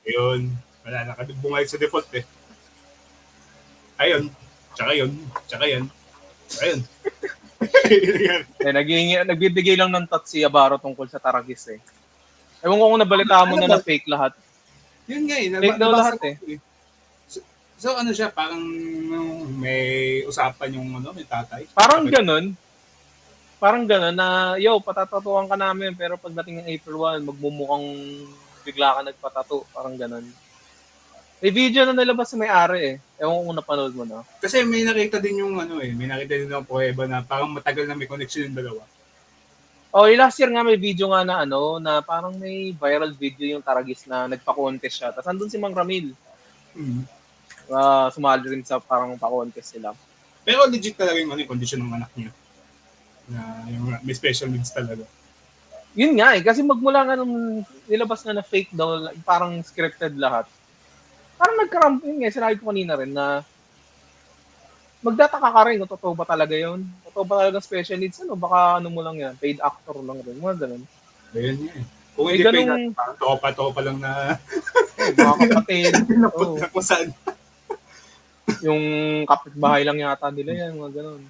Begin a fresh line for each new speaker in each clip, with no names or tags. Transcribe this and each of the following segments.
Ayun. Wala, nakadugbungay sa default eh. Ayun. Tsaka yun. Tsaka yan. Ayun.
Nagbibigay lang ng thoughts si Yabaro tungkol sa Taragis eh. Ewan ko kung nabalitaan mo na fake lahat.
Yun nga eh.
Fake daw lahat eh.
So ano siya, parang may usapan yung may tatay.
Parang ganun. Parang ganun na, patatatuan ka namin pero pagdating ng April 1, magmumukhang bigla ka nagpatato. Parang ganun. May video na nilabas sa may-ari eh. Ewan ko kung napanood mo na.
Kasi may nakita din yung may nakita din yung pruweba na parang matagal na may connection yung dalawa.
Last year nga may video nga na na parang may viral video yung Taragis na nagpa-contest siya. Tapos andun si Mang Ramil. Sumali rin sa parang pa-contest sila.
Pero legit talaga yung kondisyon ng anak niya. Na yung may special needs talaga.
Yun nga eh, kasi magmula nga nung nilabas na fake daw, parang scripted lahat. Parang yun nga, sinabi ko kanina rin na magdataka ka rin kung totoo ba talaga yun. Totoo ba talaga special needs? Baka mo lang yan, paid actor lang rin. Mga ganun.
Ayun nga eh. Kung hindi paid, topa lang na
mga kapatid.
Kung saan.
Yung kapitbahay lang yata nila yan, mga ganun.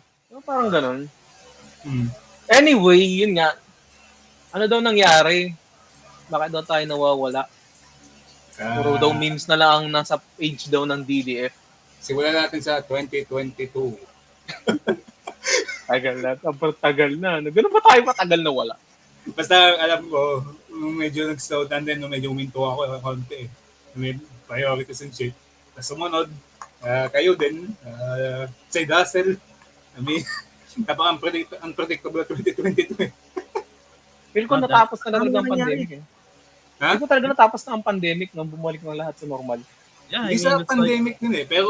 Parang ganun. Anyway, yun nga. Ano daw nangyari? Bakit daw tayo nawawala? Puro daw memes na lang nasa page daw ng DDF.
Simulan natin sa 2022.
Tagal na. Tagal na. Ganun ba tayo matagal na wala?
Basta alam ko, medyo nag-slow down din, medyo uminto ako konti. May priorities and shit. Tapos sumunod, kayo din, Side Hustle. Unpredictable 2022 eh.
Feel ko natapos na talaga ang pandemic eh. Feel ko talaga natapos na ang pandemic nung bumalik na lahat sa normal.
Yeah, hindi sa pandemic din eh. Pero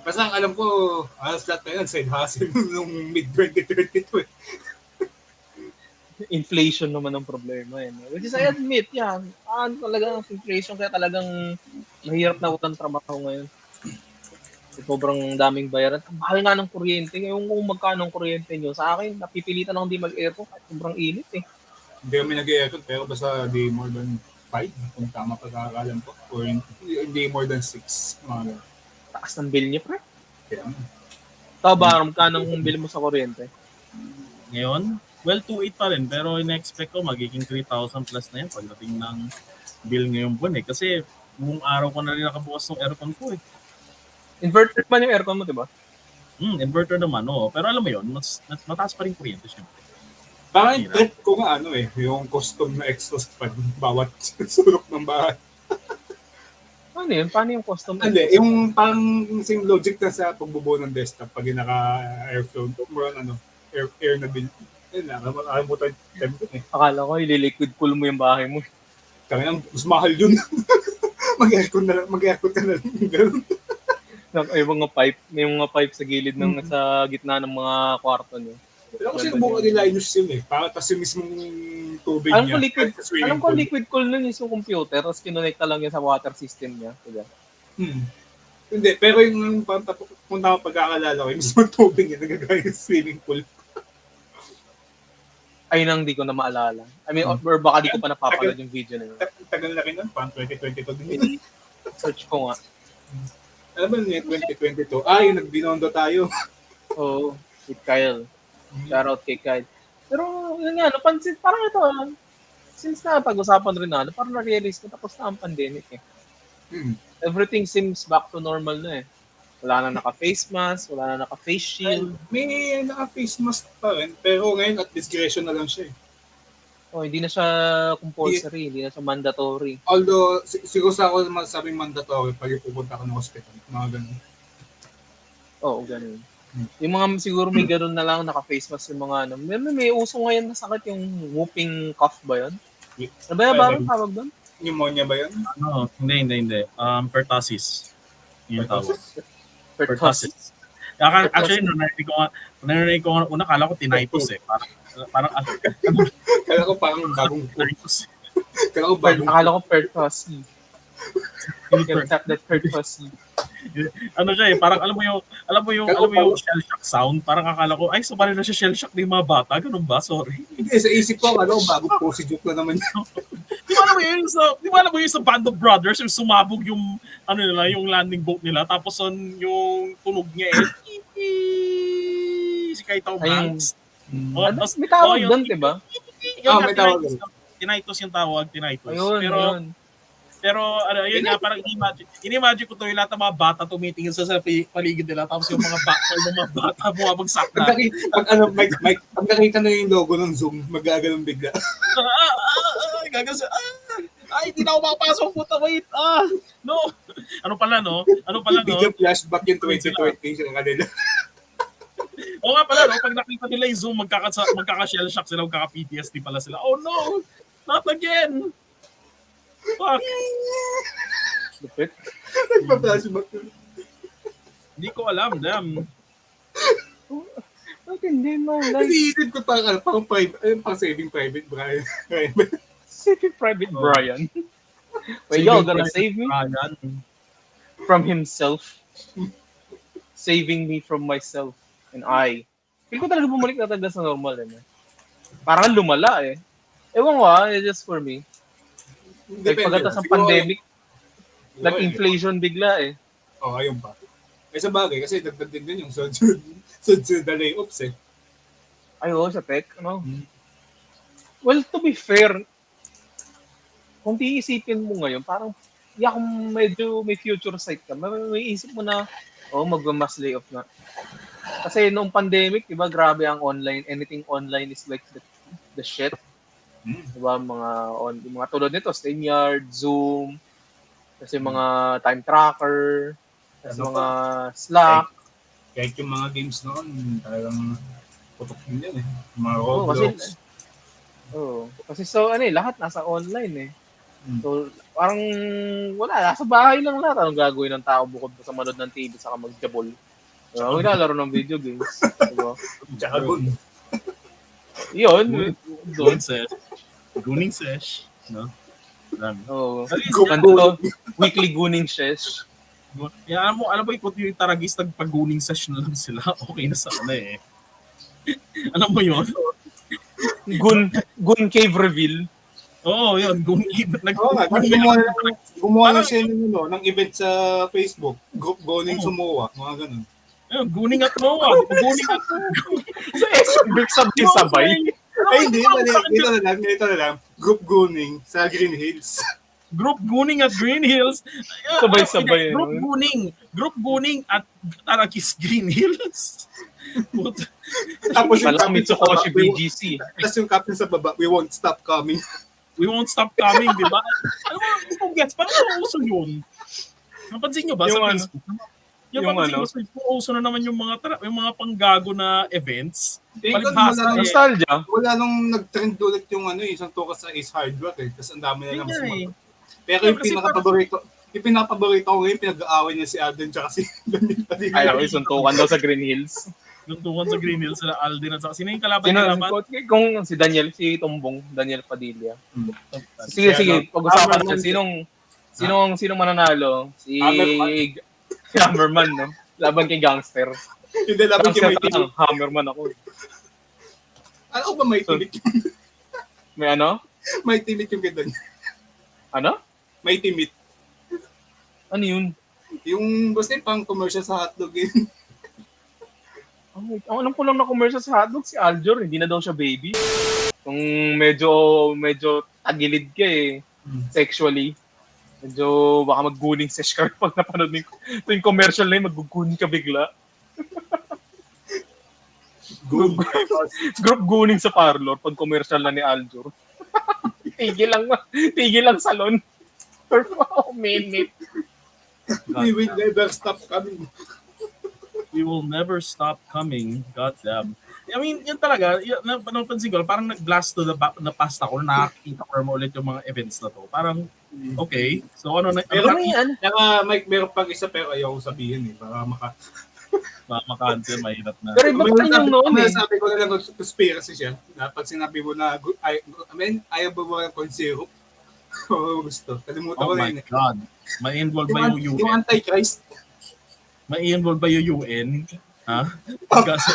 basta ang alam ko, halos lahat na yun, Side Hustle nung mid-2022 eh.
Inflation naman ang problema eh. Which is, I admit, talagang inflation kaya talagang mahirap na utang trabaho ngayon. Sobrang daming bayaran. Ang mahal nga ng kuryente. Ngayon kung magkano ang kuryente nyo, sa akin, napipilitan akong di mag-aircon kahit sobrang init eh.
Hindi kami nag-aircon pero basta di more than 5 kung tama pagkakalam ko. Or hindi more than 6.
Taas ng bill niyo, pre.
Kaya
ba, magkano ang bill mo sa kuryente?
Ngayon? Well, 2.8 pa rin. Pero in-expect ko magiging 3,000 plus na yan pagdating ng bill ngayong buwan eh. Kasi buong araw ko na rin nakabukas ng aircon ko eh.
Inverter ba yung aircon mo, di ba?
Inverter naman, oo. Pero alam mo yun, mataas pa rin kuryente siya.
Parang trip ko nga yung custom na exhaust pad bawat sulok ng bahay.
Ano yun? Paano yung custom?
Hindi, yung parang same logic na sa pagbubuo ng desktop pag naka-airflow. More on air na bill. Alam mo tayo tempo eh.
Akala ko, ililiquid cool mo yung bahay mo.
Kaya mas mahal yun. Mag-aircon ka na lang. Ganun.
May mga pipe sa gilid ng sa gitna ng mga kwarto niyo.
Alam ko sinubukan ni Linus yun eh. Para tas yung mismong tubig niya.
Alam ko liquid cool nun yung computer, tapos kinonekta lang yan sa water system niya. Diba?
Hindi, pero yung kung tama pagkakalala ko, yung mismong tubig niya nagagaya yung swimming pool.
Ay nang di ko na maalala. I mean, or baka di ko pa napapanood yung video na yun.
Tagal na rin nun, parang 2022 din.
Search ko nga.
Alam mo yung 2022? Yung nagbinondo tayo.
Oo, with Kyle. Shoutout kay Kyle. Pero yun nga, napansin, parang ito, since na pag-usapan rin parang na-realize ko tapos na ang pandemic eh. Everything seems back to normal na eh. Wala na naka-face mask, wala na naka-face shield.
May naka-face mask pa rin, pero ngayon at discretion na lang siya eh.
Hindi na siya compulsory, hindi na siya mandatory.
Although, siguro sa ako masasabing mandatory pag pupunta ka ng hospital, mga ganun.
Oo, ganun. Yung mga siguro may ganun na lang naka-face mask yung mga may uso ngayon na sakit yung whooping cough ba yun? Ano ba yung barang tawag doon?
Pneumonia ba yun?
Hindi. Pertussis. Yung tawag.
Pertussis.
Actually, narinig ko una, kala ko tinnitus eh. Parang
kala ko parang bagong
tinnitus.
Akala ko pertussis. That pertussis.
Ano siya eh, parang alam mo yung shell shock sound, parang akala ko, ay, sumali na siya shell shock ng mga bata, ganun ba? Sorry.
Hindi, sa isip ko, bago po si Joke na naman.
Di ba alam mo yung sa Band of Brothers, yung sumabog yung, yung landing boat nila, tapos yung tunog niya si Kaito Banks.
May tawag doon, diba?
May tawag doon.
Tinaitos yung tawag, tinaitos.
Ayun.
Pero yun nga, parang inimagine ko to yung lahat ng mga bata tumitingin sa paligid nila, tapos yung mga bata bumabagsak na.
Pag nakita na yung logo ng Zoom, mag-aagalong bigla.
Ay, hindi na ako makapasok, puta, wait. No. Ano pala, no?
Biglang flashback yung 2020 sa kanila.
O nga pala, no? Pag nakita nila yung Zoom, magkaka-shell shock sila, magkaka-PTSD pala sila. Oh no! Not again! Fuck!
Lupit.
Nagpa-flashback.
Hindi ko alam, damn.
Hindi man.
Kasi isip ko parang Saving Private Brian.
Saving Private Brian. Wait, y'all gonna save me?
Brian.
From himself. Saving me from myself. And I. Feel ko talaga bumalik na talaga sa normal. Parang lumala eh. Ewan ko just for me. Like pagkatas ng pandemic, nag-inflation bigla eh.
Ayun pa. Sa bagay, kasi dagdag din yung sunod na layoffs eh.
Sa tech, ano? Well, to be fair, kung iisipin mo ngayon, parang kung medyo may future sight ka, may isip mo na, mag-mass layoff na. Kasi noong pandemic, diba, grabe ang online, anything online is like the shit. Diba, mga tulad nito, StreamYard, Zoom, kasi mga time tracker, kasi mga Slack.
Kahit yung mga games noon, talagang putok din yan eh. Mga Roblox.
Kasi lahat nasa online eh. So, parang nasa bahay lang lahat. Anong gagawin ng tao bukod sa manood ng TV saka mag-jabol? Maglalaro ng video games. Diba?
Tsaka gun.
Yun.
Gooning sesh. No?
Weekly gooning sesh.
Alam mo yung taragis nagpag-gooning sesh na lang sila. Okay na sana eh. Alam mo yun?
Goon Cave Reveal.
Yun. Goon Cave.
Gumawa na siya ng event sa Facebook. Group Gooning Sumoa. Mga ganun.
Gooning at Moa.
Sabay.
Ay, hindi. Ganito na lang. Group Gooning sa Green Hills.
Group Gooning at Green Hills.
Sabay-sabay.
Group Gooning at Tarakis Green Hills.
Tapos yung
Mitsukoshi BGC.
Tapos yung caption sa baba, we won't stop coming.
We won't stop coming, di ba? Alam mo, hindi ko gets. Parang uso yun. Napansin nyo ba sa Facebook? Uso na naman yung mga panggago na events.
Nostalgia.
Wala nung nag-trend ulit yung isang tukas sa Ace Hardware eh. Tapos ang dami na lang sumagot. Pero yung pinaka-paborito ko ngayon, pinag-aaway niya si Alden tsaka si Daniel Padilla.
Ay, suntukan daw sa Green Hills.
Suntukan sa Green Hills, sila Alden at sino yung kalaban nila?
Kung si Tumbong, Daniel Padilla. Sige, pag-usapan natin. Sinong mananalo? Si Hammerman, no? Laban kay Gangster.
Hindi, laban kay May Timit.
Hammerman ako.
Ano ba May Timit yung...
May ano?
May Timit yung ganda niya.
Ano?
May Timit.
Ano yun?
Yung basta pang commercial sa hotdog yun.
Ang alam ko lang na commercial sa hotdog, si Aljor, hindi na daw siya baby. Kung medyo tagilid ka eh, sexually. Medyo baka mag-gooning sesh ka pag napanood mo yung commercial na yun, mag-gooning ka bigla. Group gooning sa parlor pag commercial na ni Aljor. Tigil lang salon. For a minute.
We will never stop coming.
We will never stop coming. God damn. I mean, yun talaga, napansin ko, parang nag-blast to the past ako, nakakita ko ulit yung mga events na to. Parang, okay. So,
Pero Mike, meron pag isa pero ayaw sabihin eh. Para
maka-cancel, mahirap na.
Pero iba pa rin yung noon eh.
Sabi ko na lang conspiracy siya. Na pag sinabi mo na, ayaw ba mo yung syrup? Oo, gusto. Kalimutan ko na yun.
Oh my God. May involved ba yung UN?
Yung Antichrist.
Mai-involve ba yung UN? Ha? Kasi,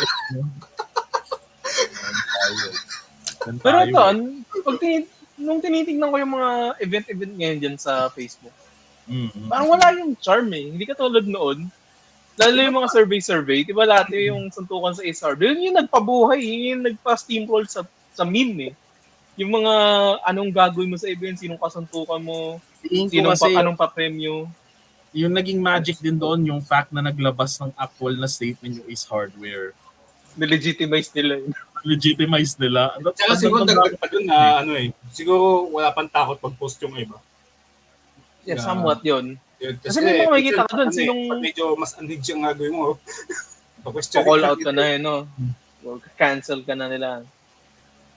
Pero ito, nung tinitignan ko yung mga event ngayon dyan sa Facebook, parang wala yung charm eh. Hindi ka tulad noon. Lalo yung mga survey, di ba dati yung suntukan sa SR, yun yung nagpabuhay, yun yung nagpa-steamroll sa meme eh. Yung mga anong gagawin mo sa event, sinong kasuntukan mo, anong pa-premyo.
Yung naging magic din doon, yung fact na naglabas ng actual na statement yung Ace Hardware.
Nilegitimize nila yun.
Legitimize nila.
Tsaka siguro dagdag pa dun na siguro wala pang takot pag-post yung iba.
Yeah, somewhat yun.
Kasi
may mga makikita ka dun, sinong...
Pag medyo mas unhinged yung gagawin mo,
call out ka na no? Cancel ka na nila.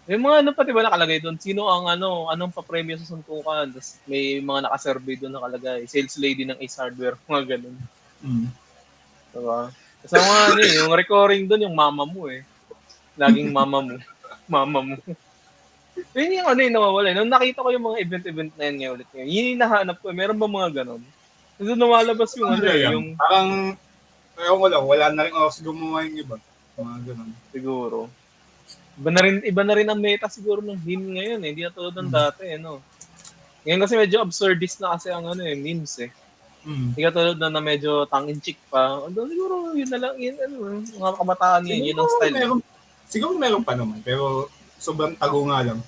May mga pa diba nakalagay doon, sino ang anong pa-premyo sa suntukan, tapos may mga naka-survey doon nakalagay, sales lady ng Ace Hardware, mga ganun. Diba? Kasi yung recurring doon, yung mama mo eh. Laging mama mo. Yun yung nawawala. Nung nakita ko yung mga event na yan ngayon ulit ngayon, yun yung nahanap ko, meron ba mga ganun? Kasi lumalabas yung yung...
Parang, wala na rin ako gumawa yung iba. Mga ganun.
Siguro. Iba na rin ang meta siguro ng meme ngayon eh. Hindi na tulad ng dati Ngayon kasi medyo absurdist na kasi ang memes eh. Hindi ka tulad na medyo tongue-in-cheek pa. Siguro yun na lang, mga kabataan yun ang style.
Siguro meron pa naman, pero sobrang tago nga lang.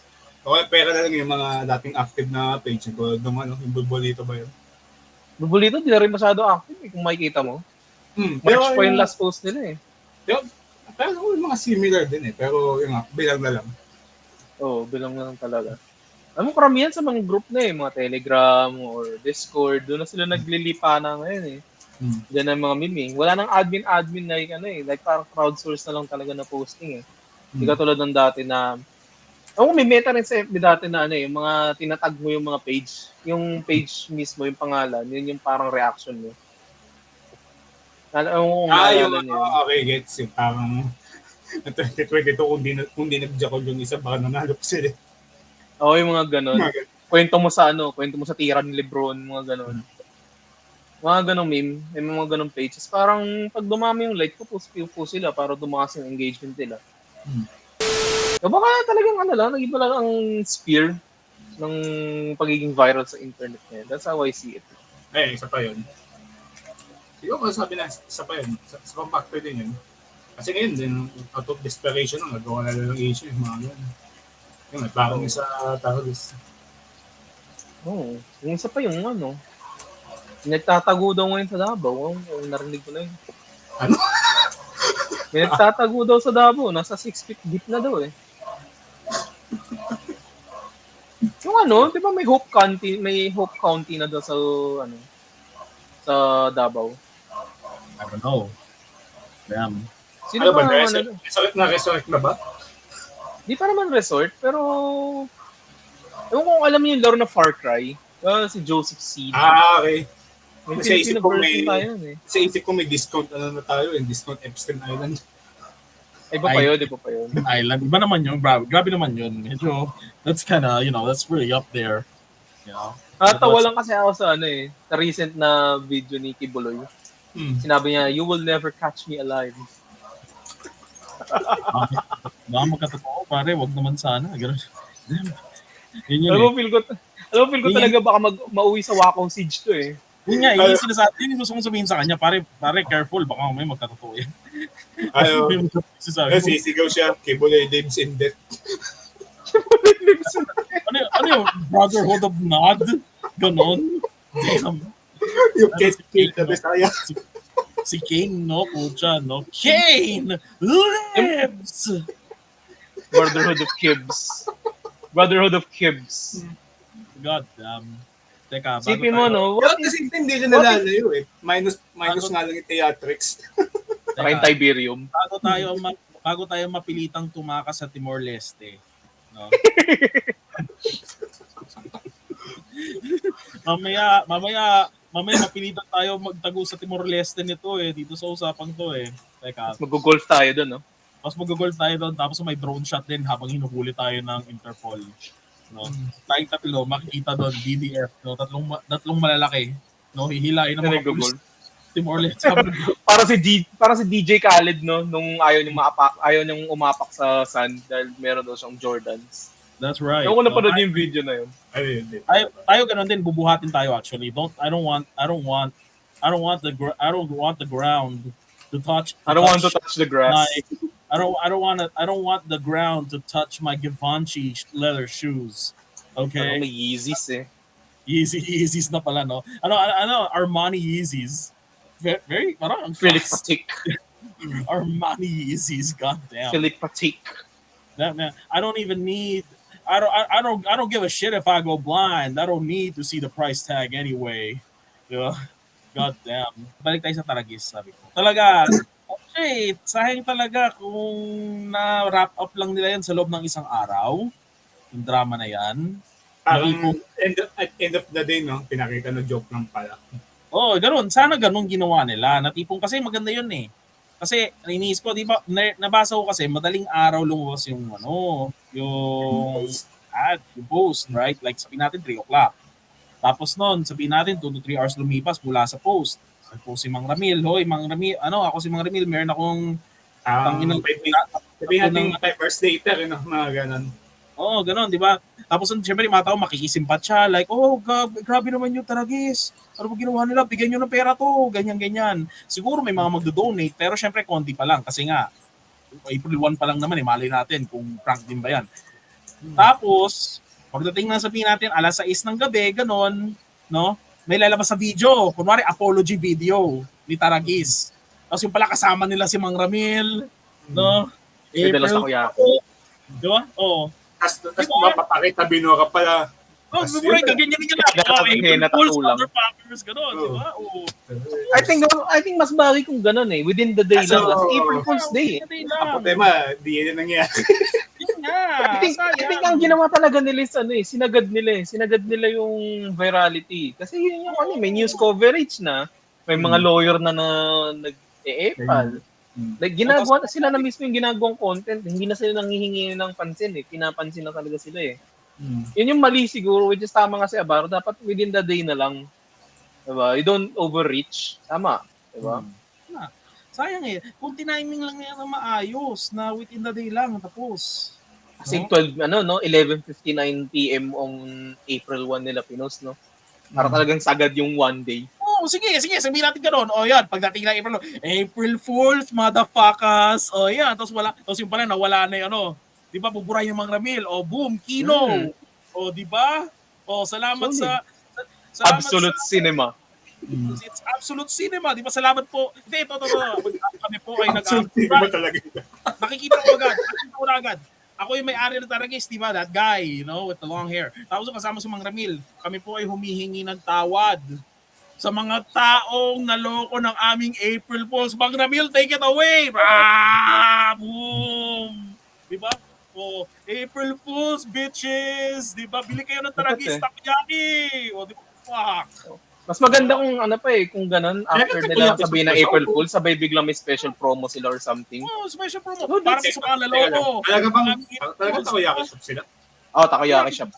Okay, pera na lang yung mga dating active na page. Tulad ng yung Bulbolito ba yun?
Bulbolito, di na rin masyado active eh, kung makikita mo. March pa yung last post nila eh.
Pero yung mga similar din eh. Pero yung bilang na lang.
Oo, bilang na lang talaga. Alam mo, karamihan sa mga group na mga Telegram or Discord, doon na sila naglilipa na ngayon eh. Diyan ang mga meme. Wala nang admin like parang crowdsource na lang talaga na posting eh. Hindi ka tulad ng dati na, may meta rin sa FB dati na yung mga tinatag mo yung mga page. Yung page mismo, yung pangalan, yun yung parang reaction mo.
Okay, gets yung parang 2022 kung di nag-jackal yung isa, baka nanalo pa sila.
Oo, yung mga ganon. Kwento mo sa tira ni Lebron, mga ganon. Mga ganong meme, may mga ganong pages. Parang pag dumami yung like, post sila para dumakas yung engagement nila. So baka talagang nag-iba lang ang sphere ng pagiging viral sa internet ngayon. That's how I see it.
Isa pa yun. Siguro sabi na, isa pa yun. Sa factor din yun. Kasi ngayon din, out of desperation nagawa na lang ng issue yung mga ganun. Yung nagbarang sa terrorist.
Oo. Yung isa pa yung nagtatago daw ngayon sa Davao. Narinig ko na yun.
Ano?
May nagtatago daw sa Davao. Nasa 6 feet deep na daw eh. Yung di ba may Hope County na daw sa Davao.
I don't know. Damn.
Sino ba?
Resort na ba?
Di pa naman resort, pero ewan kung alam niyo yung laro na Far Cry. Si Joseph Seed.
Okay.
May
Kasi
Filipino version tayo eh.
Sa isip ko may discount na tayo, discount Epstein Island.
Iba pa yun.
Island. Iba naman yun, bro. Grabe naman yun. Medyo, that's kinda, that's really up there.
Tawa lang kasi ako sa sa recent na video ni Kibuloy. Sinabi niya, "You will never catch me alive."
Baka magkatotoo, pare. Wag naman sana. Ganun. Yun yun
Alam mo, feel ko talaga baka mauwi sa Wacom Siege to eh.
Yun nga, yung sinasabi, yung gusto kong sabihin sa kanya, pare, careful, baka may magkatotoo yan.
Sisigaw siya, Kibuloy lives in death.
ano yung Brotherhood of Nod? Ganon? Damn.
Yung Kate na Bisaya.
Si Kane, no? Pucha, no? Kane lives!
Brotherhood of Kibs.
God damn. Teka,
sipin mo,
Kasi hindi nila nalalayo eh. Minus nga lang yung theatrics.
Saka yung Tiberium.
Bago tayo mapilitang tumakas sa Timor-Leste, no? mamaya mapilitan tayo magtago sa Timor-Leste nito dito sa usapang to Teka.
Mas mag-golf tayo doon, no?
Mas mag-golf tayo doon, tapos may drone shot din habang hinuhuli tayo ng Interpol. No? Tayong tatlo, makikita doon, DDF, no? Tatlong malalaki, no? Hihilain ng mga pulis. Tim Orleans.
Para si DJ Khaled, no, nung ayaw niyang umapak sa sun dahil meron daw siyang Jordans.
That's right.
Ewan ko na panood yung video na yun.
Tayo ganun din, bubuhatin tayo actually. I don't want the ground to touch.
I don't want to touch the grass.
I don't want the ground to touch my Givenchy leather shoes. Okay.
May Yeezys eh.
Yeezys na pala, no? Armani Yeezys. Very parang
Philip Patek.
Armani Yeezys, goddamn.
Philip Patek.
I don't even need. I don't give a shit if I go blind. I don't need to see the price tag anyway. Yeah. God damn. Balik tayo sa Taragis, sabi ko. Talaga, sayang talaga kung na-wrap up lang nila yan sa loob ng isang araw. Yung drama na yan.
Parang at end of the day, no, pinakita na joke lang pala.
Ganun. Sana ganun ginawa nila. Natipong kasi maganda yun eh. Kasi iniisip ko, di ba, nabasa ko kasi madaling araw lumabas yung yung post, right? Like sabihin natin 3 o'clock. Tapos noon, sabihin natin 2 to 3 hours lumipas mula sa post. Nag-post si Mang Ramil, hoy Mang Ramil, ako si Mang Ramil, meron akong
sabihin natin 5 hours later, mga ganun.
Ganun, di ba? Tapos syempre yung mga tao makikisimpat siya, like, grabe naman yung Taragis. Ano ba ginawa nila? Bigyan nyo ng pera to, ganyan. Siguro may mga magdo-donate, pero syempre konti pa lang kasi nga April 1 pa lang naman malay natin kung prank din ba yan. Tapos, pagdating na sabihin natin, alas 6 ng gabi, ganon, no? May lalabas sa video, kunwari apology video ni Taragis. Tapos yung pala kasama nila si Mang Ramil, no?
April,
di ba?
Tapos mapapakita binura pala.
Buburay ka, ganyan lang. April Fools, motherfuckers, gano'n, di ba?
I think mas bagay kung gano'n eh. Within the day lang. Kasi April Fool's Day eh.
Ako tema, di yun nangyari.
I think ang ginawa talaga nila is sinagad nila yung virality. Kasi yun yung may news coverage na. May mga lawyer na nag-e-epal. Like, ginagawa na sila na mismo yung ginagawang content. Hindi na sila nanghihingi ng pansin eh. Pinapansin na talaga sila eh. Yun yung mali siguro, which is tama nga si Abaro. Dapat within the day na lang. Diba? You don't overreach. Tama. Diba?
Sayang eh. Kung tiniming lang yan na maayos, na within the day lang, tapos.
Kasi 11:59 PM on April 1 nila pinost, no? Para talagang sagad yung one day.
Sige, sabihin natin gano'n. Yan, pagdating ng April Fools, motherfuckers. Yan, tapos yung pala, nawala na yung di ba, buburay yung Mang Ramil. Boom, Kino. Di ba? Salamat sa
Absolute Cinema.
It's Absolute Cinema. Di ba, salamat po. Hindi, ito. Kami po ay
Absolute Cinema talaga.
Nakikita ko agad. Ako yung may-ari ng Taragis, di ba? That guy, with the long hair. Tapos kasama si Mang Ramil. Kami po ay humihingi ng tawad sa mga taong naloko ng aming April Fools. Mang Ramil, take it away! Boom! Di ba? April Fools, bitches! Di ba? Bili kayo ng Taragis, takoyaki! Di ba? Fuck!
Mas maganda kung ganun, after nila sabihin ng April Fools, sabay biglang may special promo sila or something.
Special promo. Parang sa mga naloko.
Talaga takoyaki shop sila?
Takoyaki shop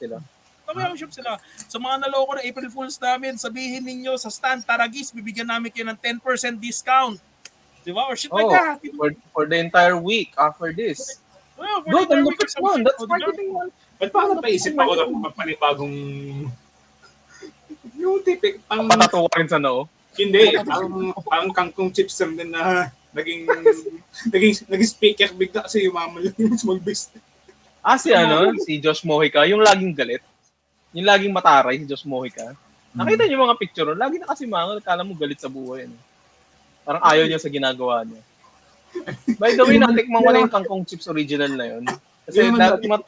sila.
Sa mga naloko na April Fools namin, sabihin ninyo sa stand Taragis, bibigyan namin kayo ng 10% discount. Di ba? Or shit like that.
For the entire week after this. Good, ang lupit mo. That's marketing one.
At paano napaisip ako na magpanibagong yung tipik
patatuwa rin sa noo?
Hindi, parang kangkong chips din na naging speaker bigla kasi yung mama lang yung small business.
Si Josh Mojica, yung laging galit. Yung laging mataray, si Josh Mojica. Nakita niyo mga picture, lagi na kasi kala mo galit sa buhay. Parang ayaw niya sa ginagawa niya. By the way, natikman ko na yung kangkong chips original na yun. Kasi
yun naman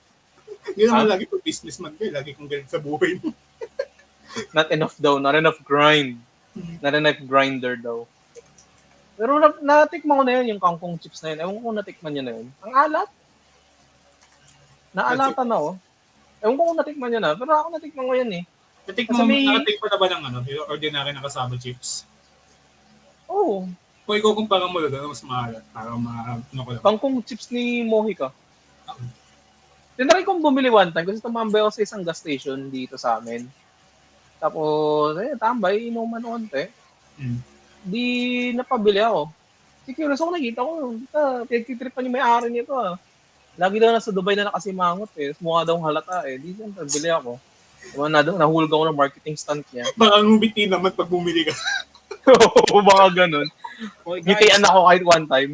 lagi kong businessman ko, lagi kong galit sa buhay mo.
Not enough grind. Not enough grinder daw. Pero natikman ko na yun, yung kangkong chips na yun. Ewan ko kung natikman niya na yun. Ang alat. Naalata na Ewan ko kung natikman niya na, pero ako natikman ko yan eh.
Natikman na ba ng yung ordinary na kasama chips?
Oo.
Kung ikukumpara mo doon, mas maalat. Para ko lang.
Kangkong chips ni Mojica. Tinry kong bumili one time kasi tumambay ako sa isang gas station dito sa amin. Tapos, tambay, inuman konti. di napabili ako. Si curious ako, nakita ko, pinagtitripan yung may-ari nito ah. Lagi daw nasa Dubai na nakasimangot eh. Mukha daw halata eh. Di siyempre, bili ako. Nahulog ako ng marketing stunt niya.
Baka ngumiti naman pag bumili ka.
Oo, baka ganun.
Okay,
Ngitian ako kahit one time.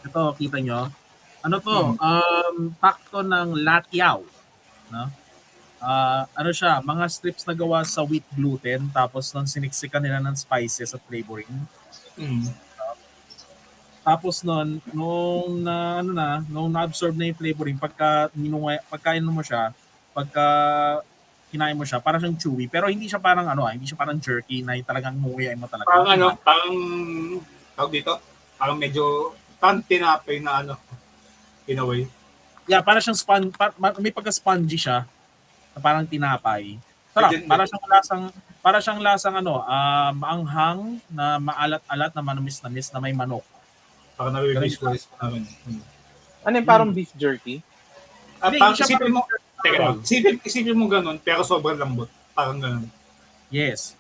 Ito, kita nyo. Ano to? Pakto ng latiao. No? Ano siya, mga strips na gawa sa wheat gluten, tapos nang siniksikan nila ng spices at flavoring. Tapos nung na-absorb na yung flavoring, pagkain mo siya, pagka kinain mo siya, parang siyang chewy, pero hindi siya parang hindi siya parang jerky na talagang nguyain mo talaga.
Parang tawag dito, parang medyo tinapay na in a way.
Yeah, parang siyang may pagka-spongy siya, na parang tinapay. Sarap, para siyang lasang maanghang, na maalat-alat, na manamis-namis, na may manok.
Parang na-visualize ko naman.
Ano yung parang beef jerky?
Parang isipin mo ganun, pero sobrang lambot. Parang ganun.
Yes.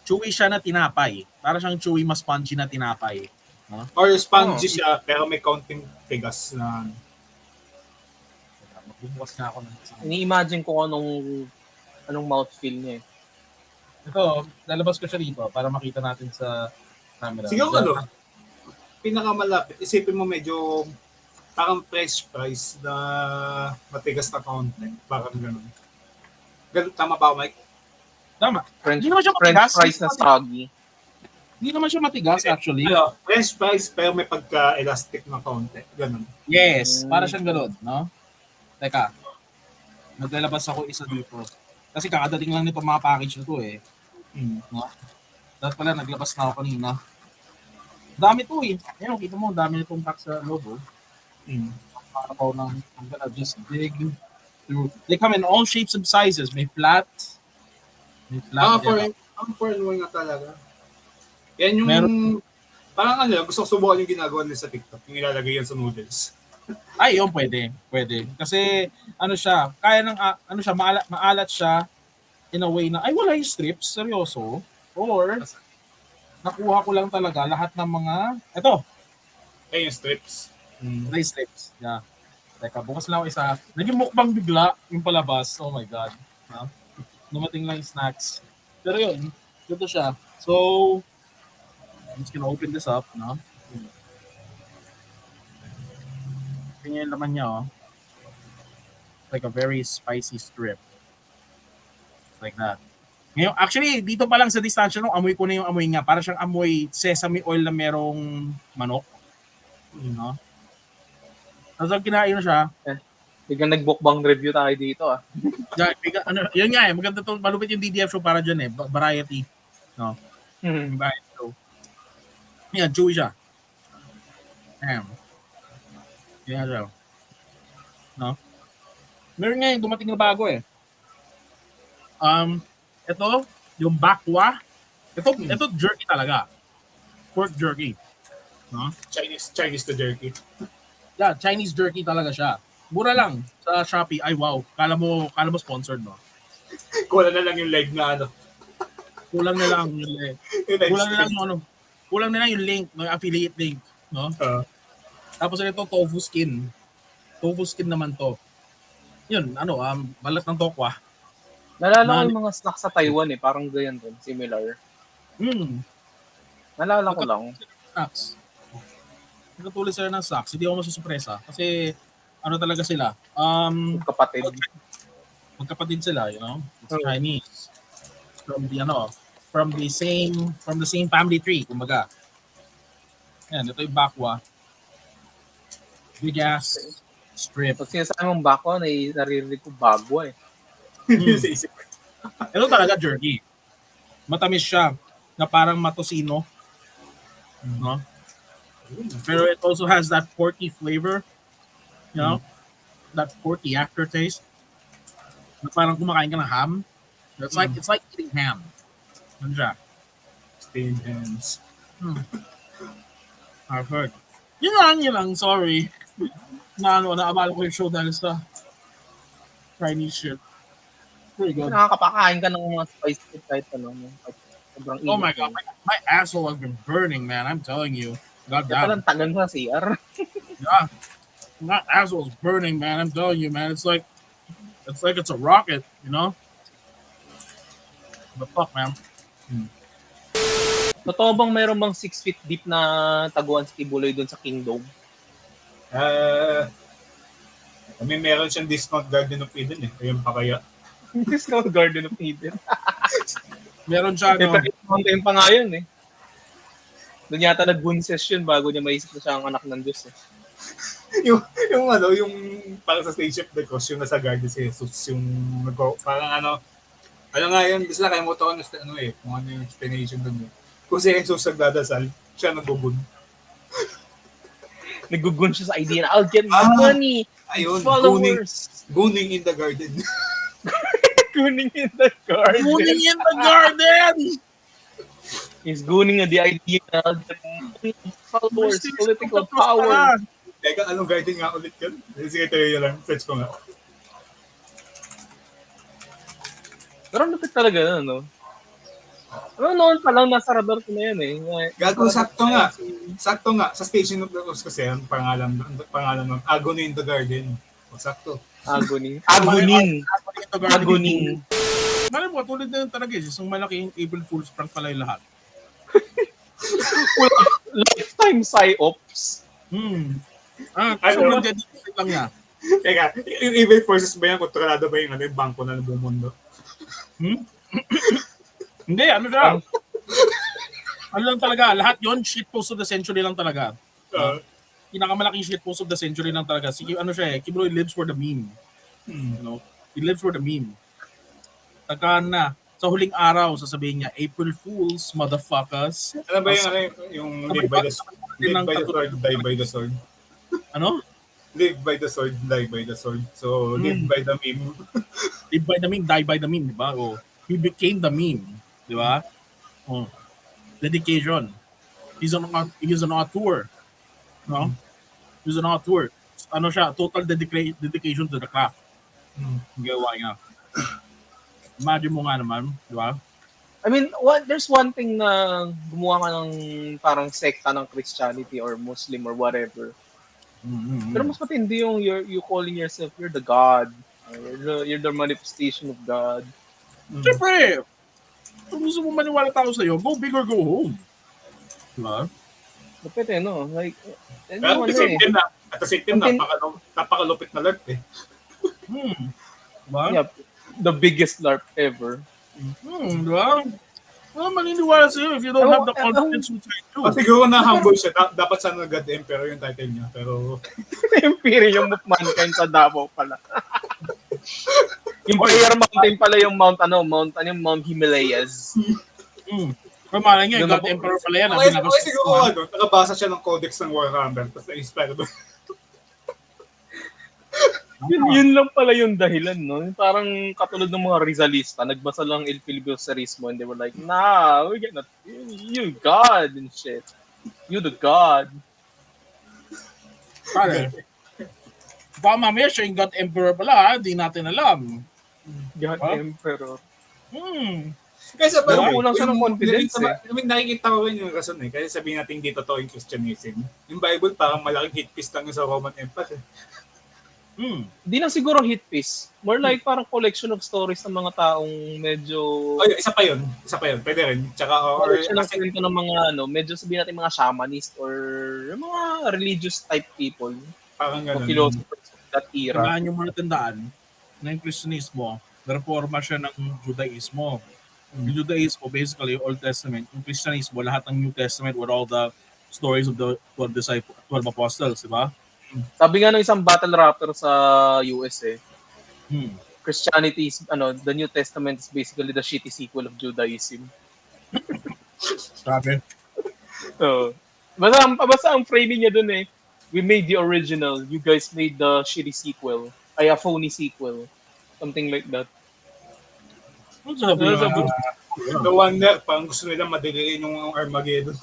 Chewy siya na tinapay. Para siyang chewy, mas spongy na tinapay. No?
Or spongy siya, pero may counting tigas na.
Magbubukas na ako ng
Ini-imagine ko anong mouthfeel niya eh.
Ito, lalabas ko siya dito para makita natin sa camera.
Siguro pinakamalapit, isipin mo medyo parang fresh fries na matigas na konti. Parang ganun. Tama ba, Mike?
Tama.
French
Hindi naman siya matigas.
fries na soggy.
Hindi naman siya matigas actually.
French fries pero may pagka-elastic na konti. Ganun.
Yes, para siyang ganun, no? Teka. Naglalabas ako isa dito. Kasi kakadating lang nito mga package na to eh. No? Dapat pala naglabas na ako kanina. Dami to eh. Ayan, kita mo, dami nitong pack sa logo. Para ko I'm gonna just dig through. They come in all shapes and sizes. May flat.
For nga talaga. Yan yung, parang gusto ko subukan yung ginagawa nila sa TikTok. Yung ilalagay yan sa noodles.
Ay, yun, pwede. Kasi, siya, kaya ng, maalat siya in a way na, wala yung strips, seryoso. Or, nakuha ko lang talaga lahat ng mga,
Yung strips.
May strips. Yeah. Teka, bukas lang ako isa. Naging mukbang bigla yung palabas. Oh my God. Dumating lang yung snacks. Pero yun, ito siya. So, I'm just gonna open this up, no? Tingnan yung laman niya, oh. Like a very spicy strip. Like that. Ngayon, actually, dito pa lang sa distansya nung amoy ko na yung amoy niya. Para siyang amoy sesame oil na merong manok. No? Tapos ang kinain na siya.
Biglang nag-bookbang review tayo dito ah.
Yun nga eh. Maganda to. Malupit yung DDF show para dyan eh. Variety. No? Variety show. Yan, chewy siya. Ayan. Yan siya. No? Meron nga yung dumating na bago eh. Ito, yung bakwa. Ito jerky talaga. Pork jerky. No?
Chinese to jerky.
Yeah, Chinese jerky talaga siya. Mura lang sa Shopee. Ay wow, kala mo sponsored, no?
Kulang na lang yung leg na
Kulang na lang yung leg. Kulang na lang yung link, yung affiliate link, no? Tapos ito tofu skin. Tofu skin naman to. Yun, balat ng tokwa.
Nalala ko yung mga snacks sa Taiwan eh, parang ganyan din, similar. Nalala ko lang.
Snacks. Nagkatuloy sila ng snacks, hindi ako masusupresa. Kasi, talaga sila? Magkapatid sila, you know? It's Chinese. From the same family tree, kumbaga. Yan, ito yung bakwa. Big ass strip.
Pag sinasabi mong bako, naririnig ko bagwa eh.
Ito talaga jerky. Matamis siya na parang matosino. No? Pero it also has that porky flavor. You know? That porky aftertaste. Na parang kumakain ka ng ham. It's like eating ham. Ano siya?
Stained hands.
I've heard. Yun lang. Sorry. Naabala ko yung show dahil sa Chinese shit. Pretty good.
Nakakapakain ka ng mga spice food kahit Sobrang
Oh my
init
god,
yun.
my asshole has been burning, man. I'm telling you. God
Kaya palang
damn.
tagal sa CR.
Yeah, my asshole's burning, man. I'm telling you, man. It's a rocket, you know. The fuck, man.
Totoo bang mayroon bang 6 feet deep na taguan si Kibuloy doon sa Kingdom?
I mean, meron siyang discount Garden of Eden eh. Ayun pa kaya.
Discount Garden of Eden.
Meron siya,
Eh,
no?
pero mountain pa nga yun eh. Doon yata nag-bunses yun bago niya maisip na siya ang anak ng Diyos eh.
yung parang sa Stage of the Cross, yung nasa garden si Jesus, yung parang ano nga yun, basta nakalimutan ko kung ano yung explanation doon eh. Kung si Jesus nagdadasal, siya nagbubun.
Nagugun siya sa idea na, I'll get money,
Ayun,
followers.
gooning in the garden.
Gooning in the garden.
Mooning in the garden!
He's gooning the idea na I'll get money, followers, political power.
Teka, anong garden nga ulit yun? Sige, tayo lang. Search ko nga.
Pero lupit talaga na, no? Ano noon pa lang nasa radar ko na yan eh.
Gago, sakto nga. Sakto nga. Sa Station of the Cross kasi, ang pangalan ng Agony in the Garden. O, sakto.
Agony. Agoning. Agoning.
Malam mo, tulad na yun talaga eh. Isang malaking April Fool's prank pala yung lahat.
Lifetime psyops.
Sobrang dedicated lang niya.
Teka, yung Evil Forces ba yan? Kontrolado ba yung bangko na buong mundo?
Hindi, ano siya? Ano lang talaga, lahat yon shit post of the century lang talaga. Pinakamalaking shit post of the century lang talaga. Ano siya eh, Kibuloy lives for the meme. You know? He lives for the meme. Taka na, sa huling araw, sasabihin niya, April Fools, motherfuckers.
Ano ba yung live by the sword, die by the sword?
Ano?
Live by the sword, die by the sword. So, live by the meme.
Live by the meme, die by the meme, di ba? Oh, he became the meme, di ba? Oh. Dedication. He's on a tour. No? He's on a tour. Ano siya, total dedication to the craft. Gawa niya. Imagine mo nga naman, di ba?
I mean, there's one thing na gumawa ka ng parang sekta ng Christianity or Muslim or whatever. Pero mas matindi yung you calling yourself, you're the God. You're the manifestation of God.
Siyempre, kung gusto mo maniwala tao sa'yo, go big or go home. Diba?
Lupit eh, no? Like,
Pero at the same time, napakalupit na LARP eh.
Diba?
Yeah, the biggest LARP ever.
Diba? Well, maniniwala sa'yo if you don't have the confidence to try to.
Siguro na humble siya. Dapat sana God Emperor yung title niya. Pero
Imperium of Mankind sa Davao pala. Yung prayer mountain pala yung Mount Himalayas.
Pamala niya, God Emperor pala yan.
okay, siguro nakabasa siya ng Codex ng Warhammer. Tapos na-inspire doon.
Yun lang pala yung dahilan, no? Parang katulad ng mga Rizalista, nagbasa lang Il Filibusterismo and they were like, nah, we cannot, you God and shit. You the God.
Pare. Baka mamaya siya yung God Emperor pala, di natin alam.
God Emperor.
Kasi parang
kulang siya ng confidence
nakikita ko rin yung rason eh. Kasi sabihin natin dito to yung Christianism. Yung Bible parang malaking hit piece lang yung sa Roman Empire.
Di lang siguro hit piece. More like parang collection of stories ng mga taong medyo...
Isa pa yun. Pwede rin. Tsaka,
collection ng kwento ng mga, medyo sabihin natin mga shamanist or mga religious type people.
Parang gano'n.
Philosophers of that era.
Tandaan yung mga tandaan na yung Kristyanismo, reforma siya ng Judaismo. Yung Judaismo, basically, Old Testament. Yung Kristyanismo, lahat ng New Testament with all the stories of the 12 apostles, di ba?
Sabi nga ng isang battle rapper sa US Christianity is, the New Testament is basically the shitty sequel of Judaism.
Sabi.
So, basta ang framing niya dun we made the original, you guys made the shitty sequel. A phony sequel. Something like that.
Sabi
no wonder, parang gusto nila madiliin yung Armageddon.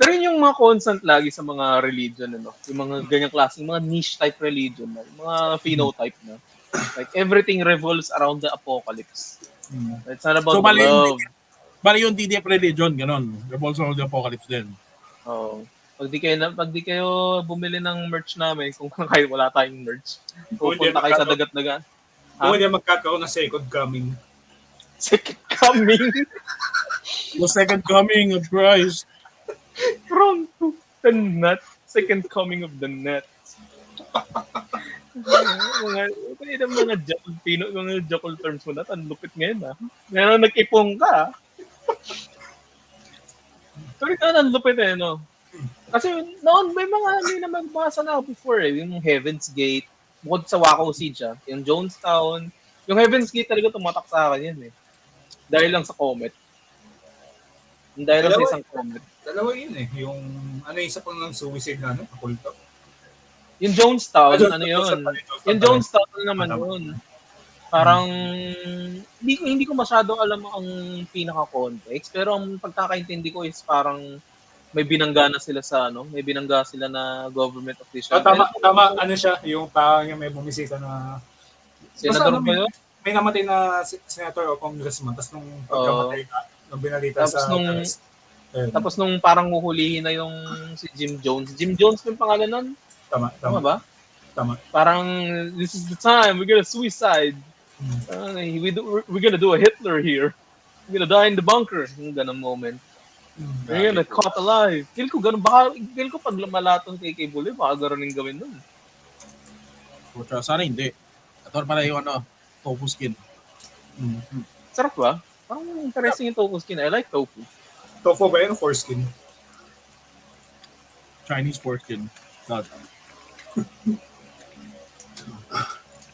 Pero yun yung mga constant lagi sa mga religion, yung mga ganyang klaseng, mga niche type religion, mga phenotype na. Like, everything revolves around the apocalypse. It's not about
So,
the love.
bali yung DDF religion, ganun. Revolves of the Apocalypse din.
Oh. Pag di kayo bumili ng merch namin, kung kahit wala tayong merch,
Kung hindi
pupunta kayo sa
magkakaroon-
dagat-dagat.
Kung hindi magkakaroon ng second coming.
Second coming
The second coming of Christ.
from the net. Second coming of the net. mga Jokul Pino, mga Jokul terms mo na, ang lupit ngayon Ngayon nag-ipong ka. Pero ikaw ang lupit no? Kasi noon may na magbasa na ako before yung Heaven's Gate, bukod sa Waco Siege yung Jonestown, yung Heaven's Gate talaga tumatak sa akin yun Dahil lang sa comet. Dahil lang sa isang comet.
Dalawa yun yung isa pang ng suicide na kulto.
Yung Jonestown,
Jonestown,
yun?
Jonestown.
Yung Jonestown naman yun. Parang, hindi ko masyado alam ang pinaka-context, pero ang pagkakaintindi ko is parang may binangga na sila may binangga sila na government official.
Tama, siya, yung parang yung may bumisita na
Senador ba yun?
may namatay na senator o congressman, tapos nung pagkamatay nung binalita
Tapos
sa
nung- Tapos nung parang huhulihin na yung si Jim Jones. Jim Jones yung pangalan nun? Tama ba?
Tama.
Parang, this is the time, we're gonna suicide. We're gonna do a Hitler here. We're gonna die in the bunker. Yung ganun moment. We're gonna caught alive. Feel ko pag lumalaton kay Bully, baka gano'n yung gawin nun.
Pucha, sana hindi. Ito pala yung tofu skin.
Sarap ba? Parang interesting yung tofu skin. I like tofu.
Tofu ba yun o foreskin?
Chinese foreskin. God.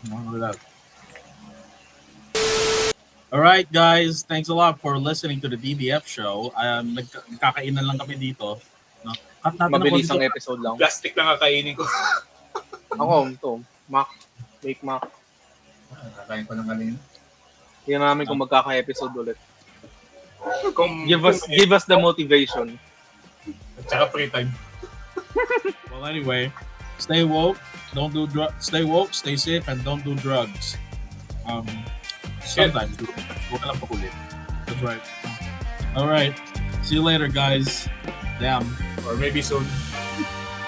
Look at that. All right, guys. Thanks a lot for listening to the DDF show. Nagkakainan lang kami dito. No? Cut natin
Mabilis ang
konti.
episode lang.
Plastic lang kakainin ko.
Ako, ito. Mac. Make Mac.
Kakain ko lang kanina.
Tingnan namin kung magkaka-episode ulit.
Kung,
Give us the motivation.
Tsaka free time.
Well, anyway, stay woke. Stay woke, stay safe, and don't do drugs. Sometimes, huwag ka lang pakulit. That's right. All right. See you later, guys. Damn.
Or maybe soon.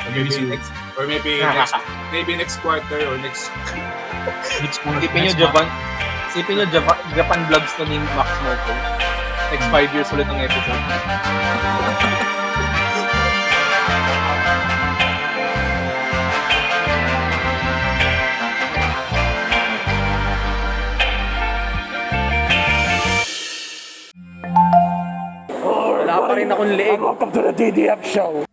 Or
Maybe soon.
maybe next quarter or next...
Isipin nyo Japan vlogs to ni Max Moto. Next 5 years ulit ang episode. Wala pa rin akong leeg.
Welcome to the DDF show.